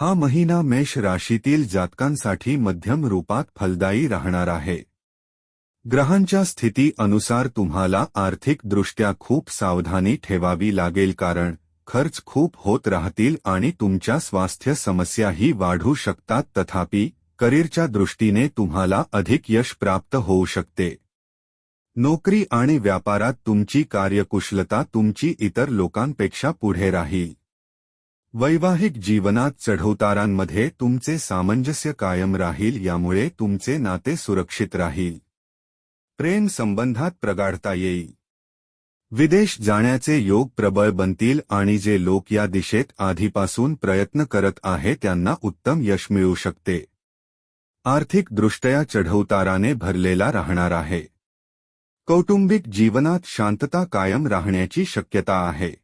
हा महिना मेष राशीतील जातकांसाठी मध्यम रूपात फलदायी राहणार आहे। ग्रहांच्या स्थिती अनुसार तुम्हाला आर्थिकदृष्ट्या खूप सावधानी ठेवावी लागेल, कारण खर्च खूप होत राहतील आणि तुमच्या स्वास्थ्य समस्याही वाढू शकतात। तथापि करिअरच्या दृष्टीने तुम्हाला अधिक यश प्राप्त होऊ शकते। नोकरी आणि व्यापारात तुमची कार्यकुशलता तुमची इतर लोकांपेक्षा पुढे राहील। वैवाहिक जीवनात चढउतारांमध्ये तुमचे सामंजस्य कायम राहील, यामुळे तुमचे नाते सुरक्षित राहील। प्रेम संबंधात प्रगाढता येईल। विदेश जाण्याचे योग प्रबळ बनतील आणि जे लोक या दिशेत आधीपासून प्रयत्न करत आहेत त्यांना उत्तम यश मिळू शकते। आर्थिकदृष्ट्या चढउताराने भरलेला राहणार आहे। कौटुंबिक जीवनात शांतता कायम राहण्याची शक्यता आहे।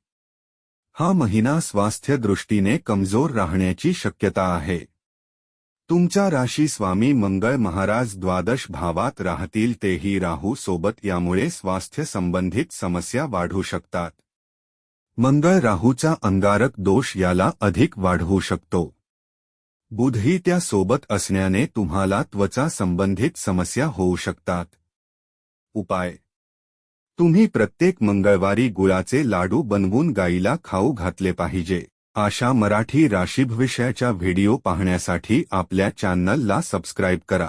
हा महिना स्वास्थ्य दृष्टीने कमजोर राहण्याची शक्यता आहे। तुमचा राशी स्वामी मंगळ महाराज द्वादश भावात राहतील, तेही राहू सोबत, यामुळे स्वास्थ्य संबंधित समस्या वाढू शकतात। मंगळ राहूचा अंगारक दोष याला अधिक वाढवू शकतो। बुधही त्या सोबत असण्याने तुम्हाला त्वचा संबंधित समस्या होऊ शकतात। उपाय: तुम्ही प्रत्येक मंगळवारी गुळाचे लाडू बनवून गाईला खाऊ घातले पाहिजे। अशा मराठी राशीविषयाच्या व्हिडिओ पाहण्यासाठी आपल्या चॅनलला सबस्क्राईब करा।